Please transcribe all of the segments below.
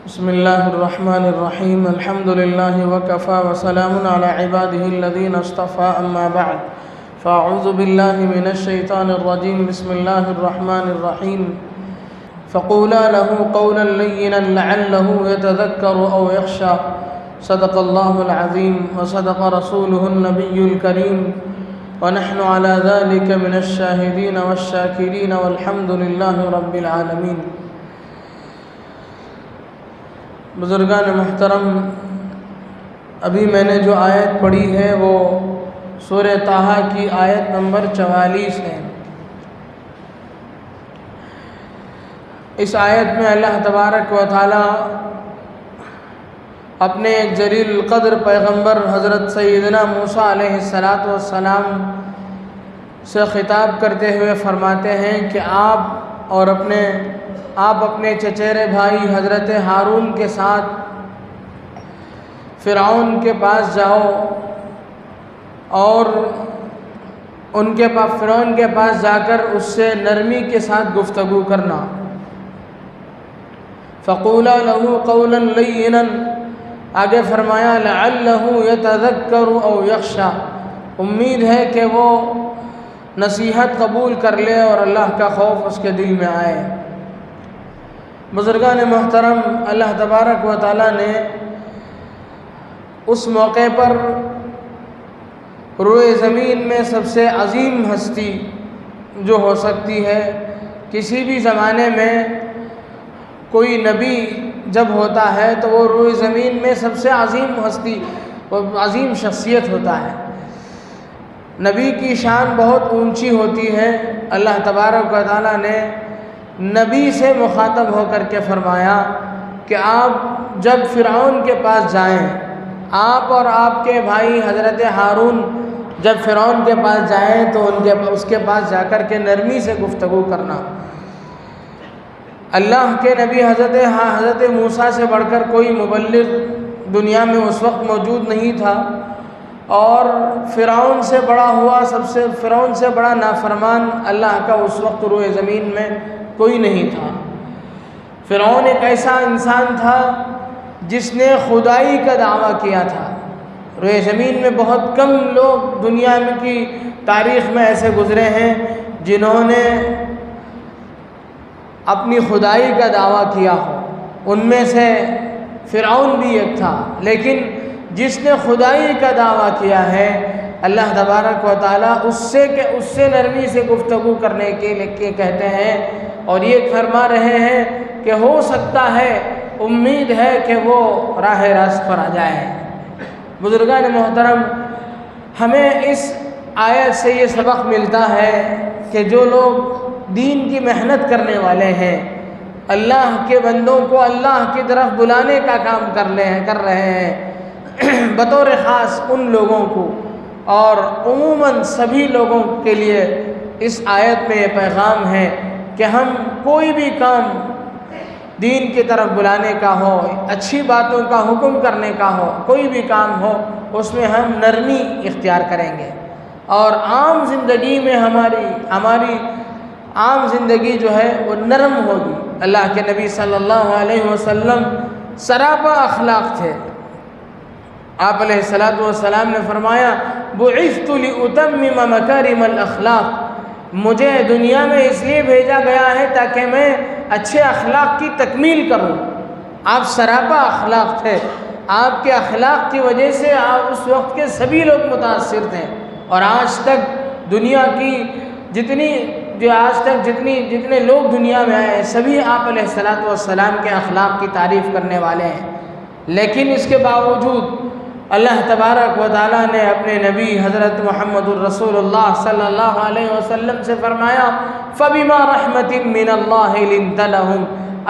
بسم الله الرحمن الرحيم. الحمد لله وكفى وسلام على عباده الذين اصطفى. أما بعد فأعوذ بالله من الشيطان الرجيم. بسم الله الرحمن الرحيم. فقولا له قولا لينا لعله يتذكر أو يخشى. صدق الله العظيم وصدق رسوله النبي الكريم ونحن على ذلك من الشاهدين والشاكرين والحمد لله رب العالمين. بزرگان محترم، ابھی میں نے جو آیت پڑھی ہے وہ سورہ طٰہٰ کی آیت نمبر 44 ہے۔ اس آیت میں اللہ تبارک و تعالی اپنے ایک جلیل القدر پیغمبر حضرت سیدنا موسیٰ علیہ السلام سے خطاب کرتے ہوئے فرماتے ہیں کہ آپ اپنے چچیرے بھائی حضرت ہارون کے ساتھ فرعون کے پاس جاؤ اور فرعون کے پاس جا کر اس سے نرمی کے ساتھ گفتگو کرنا۔ فقولا له قولا لینا، آگے فرمایا لعلہ یتذکر او یخشی، امید ہے کہ وہ نصیحت قبول کر لے اور اللہ کا خوف اس کے دل میں آئے۔ بزرگان محترم، اللہ تبارک و تعالی نے اس موقع پر روئے زمین میں سب سے عظیم ہستی جو ہو سکتی ہے، کسی بھی زمانے میں کوئی نبی جب ہوتا ہے تو وہ روئے زمین میں سب سے عظیم ہستی اور عظیم شخصیت ہوتا ہے۔ نبی کی شان بہت اونچی ہوتی ہے۔ اللہ تبارک و تعالی نے نبی سے مخاطب ہو کر کے فرمایا کہ آپ جب فرعون کے پاس جائیں، آپ اور آپ کے بھائی حضرت ہارون جب فرعون کے پاس جائیں تو اس کے پاس جا کر کے نرمی سے گفتگو کرنا۔ اللہ کے نبی حضرت موسیٰ سے بڑھ کر کوئی مبلغ دنیا میں اس وقت موجود نہیں تھا، اور فرعون سے بڑا نافرمان اللہ کا اس وقت روئے زمین میں کوئی نہیں تھا۔ فرعون ایک ایسا انسان تھا جس نے خدائی کا دعویٰ کیا تھا۔ روئے زمین میں بہت کم لوگ دنیا کی تاریخ میں ایسے گزرے ہیں جنہوں نے اپنی خدائی کا دعویٰ کیا ہو، ان میں سے فرعون بھی ایک تھا۔ لیکن جس نے خدائی کا دعویٰ کیا ہے، اللہ تبارک و تعالیٰ اس سے نرمی سے گفتگو کرنے کے لیے کہتے ہیں، اور یہ فرما رہے ہیں کہ ہو سکتا ہے، امید ہے کہ وہ راہ راست پر آ جائے۔ بزرگان محترم، ہمیں اس آیت سے یہ سبق ملتا ہے کہ جو لوگ دین کی محنت کرنے والے ہیں، اللہ کے بندوں کو اللہ کی طرف بلانے کا کام کر رہے ہیں، بطور خاص ان لوگوں کو اور عموماً سبھی لوگوں کے لیے اس آیت میں یہ پیغام ہے کہ ہم کوئی بھی کام دین کی طرف بلانے کا ہو، اچھی باتوں کا حکم کرنے کا ہو، کوئی بھی کام ہو، اس میں ہم نرمی اختیار کریں گے، اور عام زندگی میں ہماری عام زندگی جو ہے وہ نرم ہوگی۔ اللہ کے نبی صلی اللہ علیہ وسلم سراپا اخلاق تھے۔ آپ علیہ السلام نے فرمایا بعثت لأتمم مکارم الاخلاق، مجھے دنیا میں اس لیے بھیجا گیا ہے تاکہ میں اچھے اخلاق کی تکمیل کروں۔ آپ سراپا اخلاق تھے، آپ کے اخلاق کی وجہ سے آپ اس وقت کے سبھی لوگ متاثر تھے، اور آج تک دنیا کی جتنے لوگ دنیا میں آئے سبھی آپ علیہ السلام کے اخلاق کی تعریف کرنے والے ہیں۔ لیکن اس کے باوجود اللہ تبارک و تعالیٰ نے اپنے نبی حضرت محمد الرسول اللہ صلی اللہ علیہ وسلم سے فرمایا فَبِمَا رَحْمَةٍ مِّنَ اللَّهِ لِنْتَ لَهُمْ،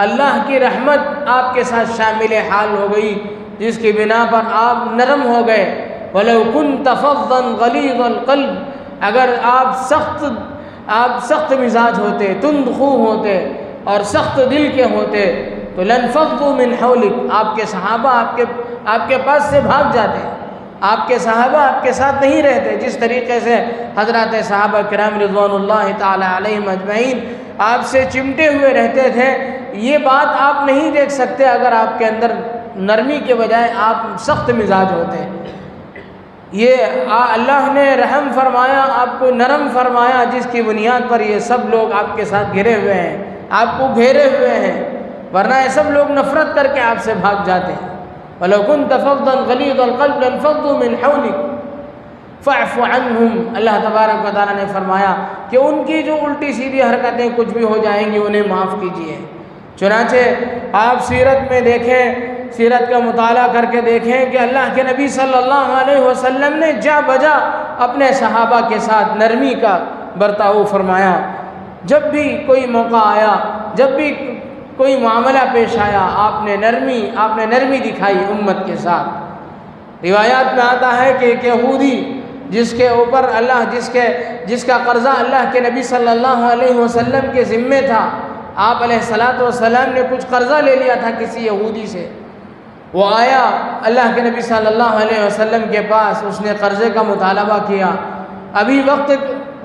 اللہ کی رحمت آپ کے ساتھ شامل حال ہو گئی، جس کی بنا پر آپ نرم ہو گئے۔ وَلَوْ كُنْتَ فَظًّا غَلِيظَ الْقَلْبِ، اگر آپ سخت مزاج ہوتے، تند خو ہوتے اور سخت دل کے ہوتے تو لَنْفَضُّوا مِنْ حَوْلِكَ، آپ کے صحابہ آپ کے پاس سے بھاگ جاتے، آپ کے صحابہ آپ کے ساتھ نہیں رہتے۔ جس طریقے سے حضرات صحابہ کرام رضوان اللہ تعالی علیہم اجمعین آپ سے چمٹے ہوئے رہتے تھے، یہ بات آپ نہیں دیکھ سکتے اگر آپ کے اندر نرمی کے بجائے آپ سخت مزاج ہوتے۔ یہ اللہ نے رحم فرمایا، آپ کو نرم فرمایا، جس کی بنیاد پر یہ سب لوگ آپ کے ساتھ گھرے ہوئے ہیں، آپ کو گھیرے ہوئے ہیں، ورنہ یہ سب لوگ نفرت کر کے آپ سے بھاگ جاتے ہیں۔ وَلَوْ كُنْتَ فَظًّا غَلِيظَ الْقَلْبِ لَانفَضُّوا مِنْ حَوْلِكَ فَاعْفُ عَنْهُمْ۔ اللہ تبارک و تعالیٰ نے فرمایا کہ ان کی جو الٹی سیدھی حرکتیں کچھ بھی ہو جائیں گی انہیں معاف کیجیے۔ چنانچہ آپ سیرت میں دیکھیں، سیرت کا مطالعہ کر کے دیکھیں کہ اللہ کے نبی صلی اللہ علیہ وسلم نے جا بجا اپنے صحابہ کے ساتھ نرمی کا برتاؤ فرمایا۔ جب بھی کوئی موقع آیا، جب بھی کوئی معاملہ پیش آیا، آپ نے نرمی دکھائی امت کے ساتھ۔ روایات میں آتا ہے کہ ایک یہودی جس کے اوپر جس کا قرضہ اللہ کے نبی صلی اللہ علیہ وسلم کے ذمے تھا، آپ علیہ الصلاۃ والسلام نے کچھ قرضہ لے لیا تھا کسی یہودی سے، وہ آیا اللہ کے نبی صلی اللہ علیہ وسلم کے پاس، اس نے قرضے کا مطالبہ کیا، ابھی وقت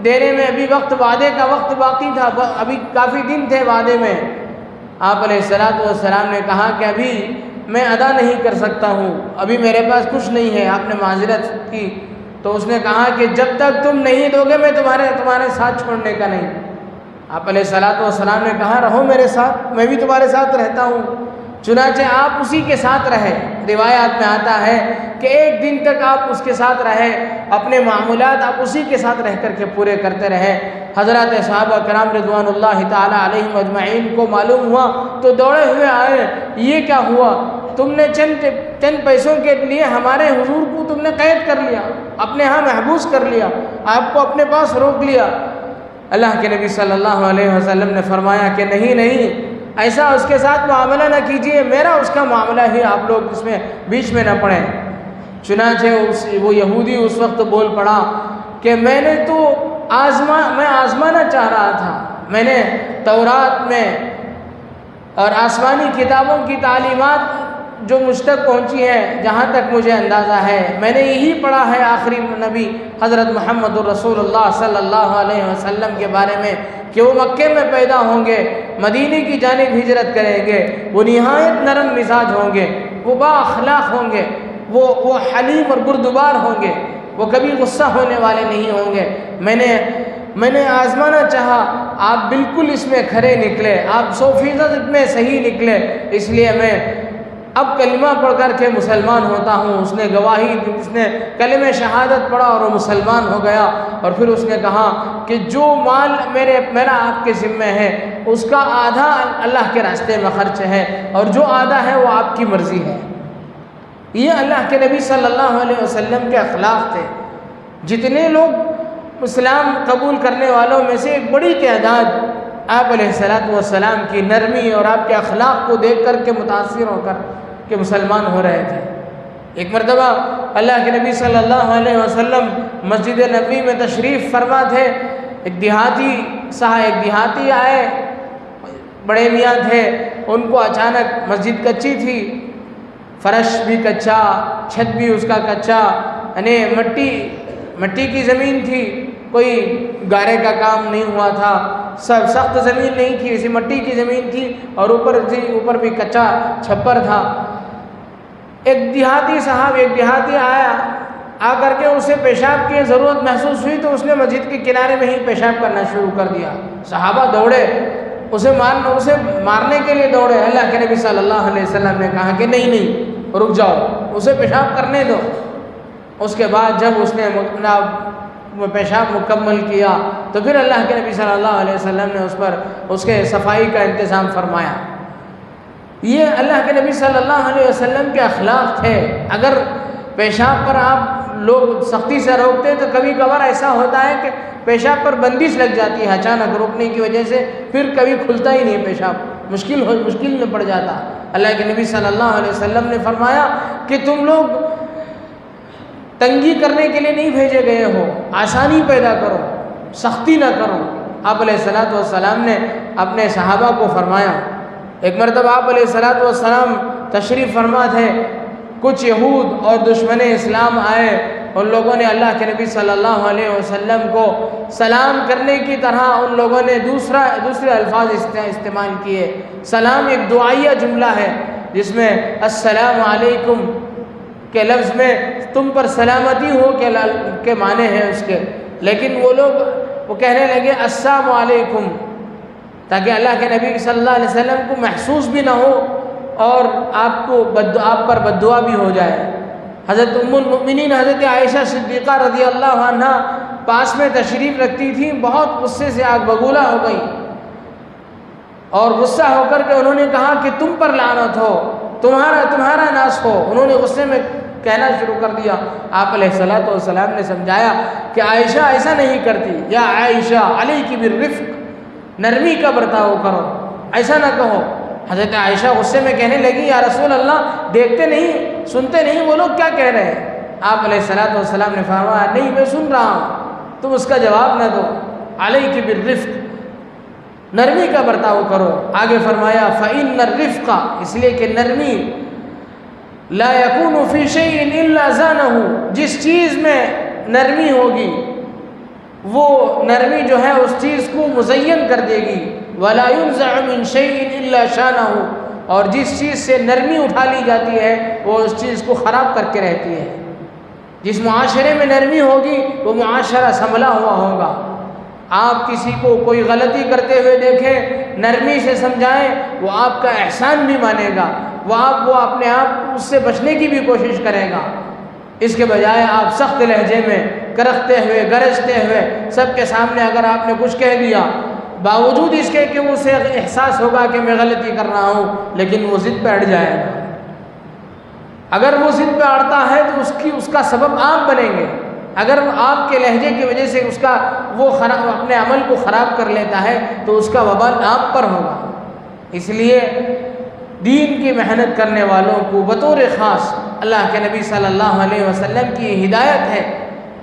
دینے میں، ابھی وعدے کا وقت باقی تھا، ابھی کافی دن تھے وعدے میں۔ آپ علیہ الصلاۃ والسلام نے کہا کہ ابھی میں ادا نہیں کر سکتا ہوں، ابھی میرے پاس کچھ نہیں ہے۔ آپ نے معذرت کی تو اس نے کہا کہ جب تک تم نہیں دو گے میں تمہارے ساتھ چھوڑنے کا نہیں۔ آپ علیہ الصلاۃ والسلام نے کہا رہو میرے ساتھ، میں بھی تمہارے ساتھ رہتا ہوں۔ چنانچہ آپ اسی کے ساتھ رہے۔ روایات میں آتا ہے کہ ایک دن تک آپ اس کے ساتھ رہے، اپنے معمولات آپ اسی کے ساتھ رہ کر کے پورے کرتے رہے۔ حضرات صحابہ کرام رضوان اللہ تعالی علیہم اجمعین کو معلوم ہوا تو دوڑے ہوئے آئے، یہ کیا ہوا؟ تم نے چند پیسوں کے لیے ہمارے حضور کو تم نے قید کر لیا، اپنے ہاں محبوس کر لیا، آپ کو اپنے پاس روک لیا۔ اللہ کے نبی صلی اللہ علیہ وسلم نے فرمایا کہ نہیں، ایسا اس کے ساتھ معاملہ نہ کیجیے، میرا اس کا معاملہ ہی، آپ لوگ اس میں بیچ میں نہ پڑیں۔ چنانچہ وہ یہودی اس وقت بول پڑا کہ میں آزمانا چاہ رہا تھا، میں نے تورات میں اور آسمانی کتابوں کی تعلیمات جو مجھ تک پہنچی ہے، جہاں تک مجھے اندازہ ہے، میں نے یہی پڑھا ہے آخری نبی حضرت محمد الرسول اللہ صلی اللہ علیہ وسلم کے بارے میں کہ وہ مکے میں پیدا ہوں گے، مدینے کی جانب ہجرت کریں گے، وہ نہایت نرم مزاج ہوں گے، وہ با اخلاق ہوں گے، وہ حلیم اور بردبار ہوں گے، وہ کبھی غصہ ہونے والے نہیں ہوں گے۔ میں نے آزمانا چاہا، آپ بالکل اس میں کھرے نکلے، آپ 100% میں صحیح نکلے، اس لیے میں اب کلمہ پڑھ کر کے مسلمان ہوتا ہوں۔ اس نے گواہی دی، اس نے کلمہ شہادت پڑھا اور وہ مسلمان ہو گیا۔ اور پھر اس نے کہا کہ جو مال میرا آپ کے ذمہ ہے اس کا آدھا اللہ کے راستے میں خرچ ہے اور جو آدھا ہے وہ آپ کی مرضی ہے۔ یہ اللہ کے نبی صلی اللہ علیہ وسلم کے اخلاق تھے۔ جتنے لوگ اسلام قبول کرنے والوں میں سے ایک بڑی تعداد آپ علیہ الصلاۃ والسلام کی نرمی اور آپ کے اخلاق کو دیکھ کر کے متاثر ہو کر کے مسلمان ہو رہے تھے۔ ایک مرتبہ اللہ کے نبی صلی اللہ علیہ وسلم مسجد نبوی میں تشریف فرما تھے، ایک دیہاتی آئے، بڑے میاں تھے، ان کو اچانک مسجد کچی تھی، فرش بھی کچا، چھت بھی اس کا کچا، یعنی مٹی کی زمین تھی، کوئی گارے کا کام نہیں ہوا تھا، سخت زمین نہیں تھی، اسی مٹی کی زمین تھی اور اوپر بھی کچا چھپر تھا۔ ایک دیہاتی آیا، آ کر کے اسے پیشاب کی ضرورت محسوس ہوئی تو اس نے مسجد کے کنارے میں ہی پیشاب کرنا شروع کر دیا۔ صحابہ دوڑے، اسے مارنے کے لیے دوڑے۔ اللہ کے نبی صلی اللہ علیہ وسلم نے کہا کہ نہیں، رک جاؤ، اسے پیشاب کرنے دو۔ اس کے بعد جب اس نے پیشاب مکمل کیا تو پھر اللہ کے نبی صلی اللہ علیہ وسلم نے اس کے صفائی کا انتظام فرمایا۔ یہ اللہ کے نبی صلی اللہ علیہ وسلم کے اخلاق تھے۔ اگر پیشاب پر آپ لوگ سختی سے روکتے تو کبھی کبھار ایسا ہوتا ہے کہ پیشاب پر بندش لگ جاتی ہے اچانک روکنے کی وجہ سے، پھر کبھی کھلتا ہی نہیں پیشاب، مشکل میں پڑ جاتا۔ اللہ کے نبی صلی اللہ علیہ وسلم نے فرمایا کہ تم لوگ تنگی کرنے کے لیے نہیں بھیجے گئے ہو، آسانی پیدا کرو، سختی نہ کرو۔ آپ علیہ الصلاۃ والسلام نے اپنے صحابہ کو فرمایا۔ ایک مرتبہ آپ علیہ الصلاۃ والسلام تشریف فرما تھے، کچھ یہود اور دشمن اسلام آئے ان لوگوں نے اللہ کے نبی صلی اللہ علیہ وسلم کو سلام کرنے کی طرح ان لوگوں نے دوسرے الفاظ استعمال کیے۔ سلام ایک دعائیہ جملہ ہے جس میں السلام علیکم کے لفظ میں تم پر سلامتی ہو کے معنی ہیں اس کے، لیکن وہ لوگ وہ کہنے لگے السلام علیکم، تاکہ اللہ کے نبی صلی اللہ علیہ وسلم کو محسوس بھی نہ ہو اور آپ پر بد دعا بھی ہو جائے۔ حضرت ام المؤمنین حضرت عائشہ صدیقہ رضی اللہ عنہ پاس میں تشریف رکھتی تھیں، بہت غصے سے آگ بگولا ہو گئی اور غصہ ہو کر کے انہوں نے کہا کہ تم پر لعنت ہو، تمہارا ناس ہو۔ انہوں نے غصے میں کہنا شروع کر دیا۔ آپ علیہ الصلوۃ والسلام نے سمجھایا کہ عائشہ ایسا نہیں کرتی، یا عائشہ علیک بالرفق، نرمی کا برتاؤ کرو، ایسا نہ کہو۔ حضرت عائشہ غصے میں کہنے لگی یا رسول اللہ دیکھتے نہیں سنتے نہیں وہ لوگ کیا کہہ رہے ہیں؟ آپ علیہ الصلوۃ والسلام نے فرمایا نہیں میں سن رہا ہوں، تم اس کا جواب نہ دو، علیک بالرفق، نرمی کا برتاؤ کرو۔ آگے فرمایا فإن الرفق، اس لیے کہ نرمی لا يكون في شيء الا زانه، جس چیز میں نرمی ہوگی وہ نرمی جو ہے اس چیز کو مزین کر دے گی۔ ولا ينزع من شيء الا شانه، اور جس چیز سے نرمی اٹھا لی جاتی ہے وہ اس چیز کو خراب کر کے رہتی ہے۔ جس معاشرے میں نرمی ہوگی وہ معاشرہ سنبھلا ہوا ہوگا۔ آپ کسی کو کوئی غلطی کرتے ہوئے دیکھیں، نرمی سے سمجھائیں، وہ آپ کا احسان بھی مانے گا، وہ اپنے آپ اس سے بچنے کی بھی کوشش کرے گا۔ اس کے بجائے آپ سخت لہجے میں کرختے ہوئے گرجتے ہوئے سب کے سامنے اگر آپ نے کچھ کہہ دیا، باوجود اس کے کہ اسے احساس ہوگا کہ میں غلطی کر رہا ہوں، لیکن وہ ضد پہ اڑ جائے گا۔ اگر وہ ضد پہ اڑتا ہے تو اس کا سبب آپ بنیں گے۔ اگر آپ کے لہجے کی وجہ سے وہ اپنے عمل کو خراب کر لیتا ہے تو اس کا وبال آپ پر ہوگا۔ اس لیے دین کی محنت کرنے والوں کو بطور خاص اللہ کے نبی صلی اللہ علیہ وسلم کی ہدایت ہے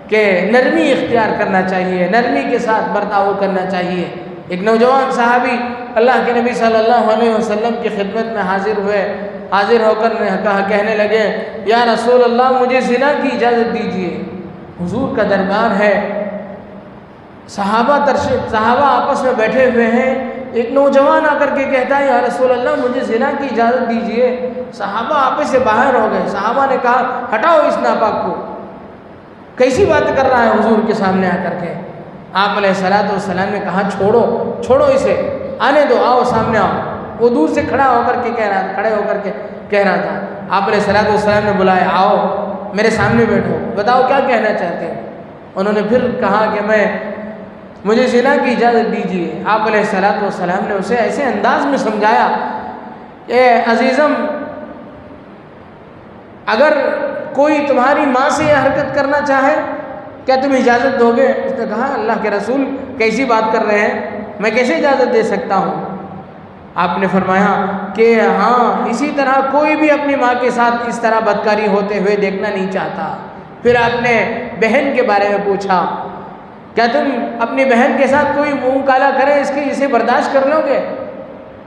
کہ نرمی اختیار کرنا چاہیے، نرمی کے ساتھ برتاؤ کرنا چاہیے۔ ایک نوجوان صحابی اللہ کے نبی صلی اللہ علیہ وسلم کی خدمت میں حاضر ہو کر کہنے لگے یا رسول اللہ مجھے زنا کی اجازت دیجیے۔ حضور کا دربار ہے، صحابہ آپس میں بیٹھے ہوئے ہیں، ایک نوجوان آ کر کے کہتا ہے یا رسول اللہ مجھے زنا کی اجازت دیجیے۔ صحابہ آپس سے باہر ہو گئے۔ صحابہ نے کہا ہٹاؤ اس ناپاک کو، کیسی بات کر رہا ہے حضور کے سامنے آ کر کے۔ آپ علیہ الصلوۃ والسلام نے کہا چھوڑو اسے، آنے دو، آؤ سامنے آؤ۔ وہ دور سے کھڑے ہو کر کے کہہ رہا تھا۔ آپ علیہ الصلوۃ والسلام نے بلایا آؤ میرے سامنے بیٹھو، بتاؤ کیا کہنا چاہتے ہیں۔ انہوں نے پھر کہا کہ مجھے زنا کی اجازت دیجیے۔ آپ علیہ الصلوۃ والسلام نے اسے ایسے انداز میں سمجھایا کہ عزیزم اگر کوئی تمہاری ماں سے یہ حرکت کرنا چاہے کیا تم اجازت دو گے؟ اس نے کہا اللہ کے رسول کیسی بات کر رہے ہیں، میں کیسے اجازت دے سکتا ہوں؟ آپ نے فرمایا کہ ہاں اسی طرح کوئی بھی اپنی ماں کے ساتھ اس طرح بدکاری ہوتے ہوئے دیکھنا نہیں چاہتا۔ پھر آپ نے بہن کے بارے میں پوچھا کیا تم اپنی بہن کے ساتھ کوئی منہ کالا کرے اسے برداشت کر لو گے؟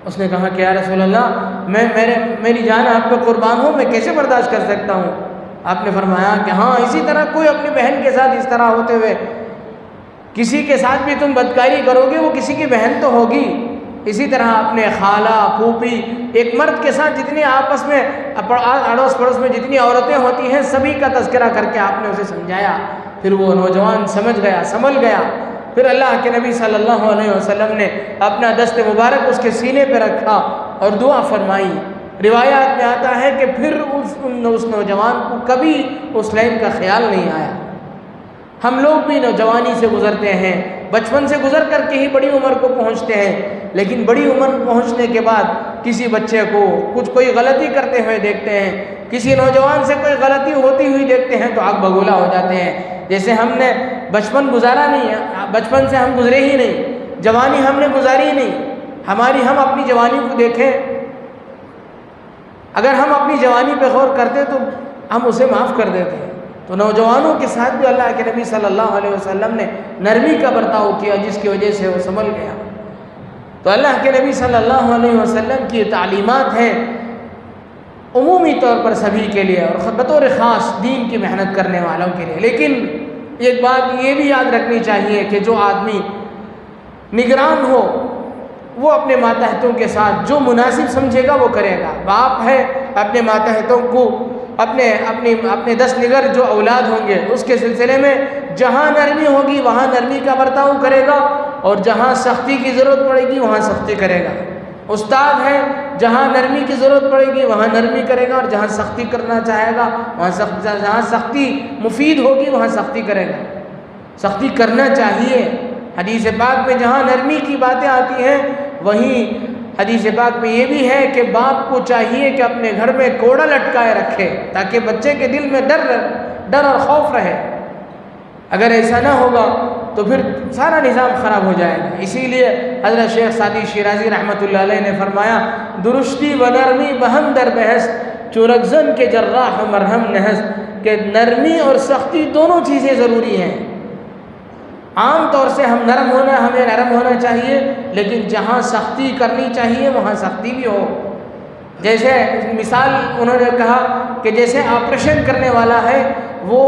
اس نے کہا کہ یا رسول اللہ میری جان آپ پہ قربان ہو، میں کیسے برداشت کر سکتا ہوں؟ آپ نے فرمایا کہ ہاں اسی طرح کوئی اپنی بہن کے ساتھ اس طرح ہوتے ہوئے کسی کے ساتھ بھی تم بدکاری کرو گے وہ کسی کی بہن تو ہوگی۔ اسی طرح اپنے خالہ پھوپھی ایک مرد کے ساتھ جتنی آپس میں اڑوس پڑوس میں جتنی عورتیں ہوتی ہیں سبھی کا تذکرہ کر کے آپ نے اسے سمجھایا۔ پھر وہ نوجوان سمجھ گیا۔ پھر اللہ کے نبی صلی اللہ علیہ وسلم نے اپنا دست مبارک اس کے سینے پہ رکھا اور دعا فرمائی۔ روایات میں آتا ہے کہ پھر اس نوجوان کو کبھی اس لائن کا خیال نہیں آیا۔ ہم لوگ بھی نوجوانی سے گزرتے ہیں، بچپن سے گزر کر کے ہی بڑی عمر کو پہنچتے ہیں، لیکن بڑی عمر پہنچنے کے بعد کسی بچے کو کوئی غلطی کرتے ہوئے دیکھتے ہیں، کسی نوجوان سے کوئی غلطی ہوتی ہوئی دیکھتے ہیں تو آگ بگولا ہو جاتے ہیں۔ جیسے ہم نے بچپن گزارا نہیں ہے، بچپن سے ہم گزرے ہی نہیں، جوانی ہم نے گزاری ہی نہیں۔ ہم اپنی جوانی کو دیکھیں، اگر ہم اپنی جوانی پہ غور کرتے تو ہم اسے معاف کر دیتے ہیں۔ تو نوجوانوں کے ساتھ بھی اللہ کے نبی صلی اللہ علیہ وسلم نے نرمی کا برتاؤ کیا جس کی وجہ سے وہ سنبھل گیا۔ تو اللہ کے نبی صلی اللہ علیہ وسلم کی تعلیمات ہیں، عمومی طور پر سبھی کے لیے اور بطور خاص دین کی محنت کرنے والوں کے لیے۔ لیکن ایک بات یہ بھی یاد رکھنی چاہیے کہ جو آدمی نگران ہو وہ اپنے ماتحتوں کے ساتھ جو مناسب سمجھے گا وہ کرے گا۔ باپ ہے اپنے ماتحتوں کو اپنے 10 نگر جو اولاد ہوں گے اس کے سلسلے میں جہاں نرمی ہوگی وہاں نرمی کا برتاؤ کرے گا، اور جہاں سختی کی ضرورت پڑے گی وہاں سختی کرے گا۔ استاد ہے جہاں نرمی کی ضرورت پڑے گی وہاں نرمی کرے گا، اور جہاں سختی کرنا چاہے گا جہاں سختی مفید ہوگی وہاں سختی کرے گا۔ سختی کرنا چاہیے۔ حدیث پاک میں جہاں نرمی کی باتیں آتی ہیں وہیں حدیث پاک میں یہ بھی ہے کہ باپ کو چاہیے کہ اپنے گھر میں کوڑا لٹکائے رکھے تاکہ بچے کے دل میں ڈر اور خوف رہے۔ اگر ایسا نہ ہوگا تو پھر سارا نظام خراب ہو جائے گا۔ اسی لیے حضرت شیخ سعدی شیرازی رحمۃ اللہ علیہ نے فرمایا، درستی و نرمی بہم در بحث چورگزن کے جراح مرہم نحس، کہ نرمی اور سختی دونوں چیزیں ضروری ہیں۔ عام طور سے ہمیں نرم ہونا چاہیے، لیکن جہاں سختی کرنی چاہیے وہاں سختی بھی ہو۔ جیسے مثال انہوں نے کہا کہ جیسے آپریشن کرنے والا ہے، وہ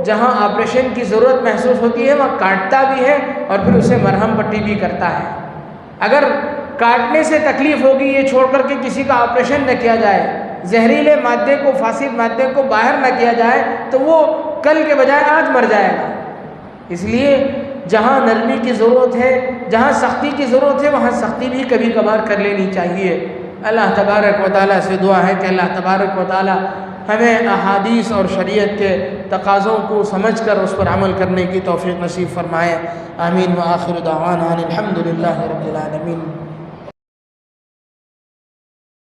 جہاں آپریشن کی ضرورت محسوس ہوتی ہے وہاں کاٹتا بھی ہے اور پھر اسے مرہم پٹی بھی کرتا ہے۔ اگر کاٹنے سے تکلیف ہوگی یہ چھوڑ کر کے کسی کا آپریشن نہ کیا جائے، زہریلے مادے کو فاسد مادے کو باہر نہ کیا جائے تو وہ کل کے بجائے آج مر جائے گا۔ اس لیے جہاں نرمی کی ضرورت ہے، جہاں سختی کی ضرورت ہے وہاں سختی بھی کبھی کبھار کر لینی چاہیے۔ اللہ تبارک و تعالیٰ سے دعا ہے کہ اللہ تبارک و تعالیٰ ہمیں احادیث اور شریعت کے تقاضوں کو سمجھ کر اس پر عمل کرنے کی توفیق نصیب فرمائے۔ آمین۔ وآخر دعوانا الحمد للہ رب العالمین۔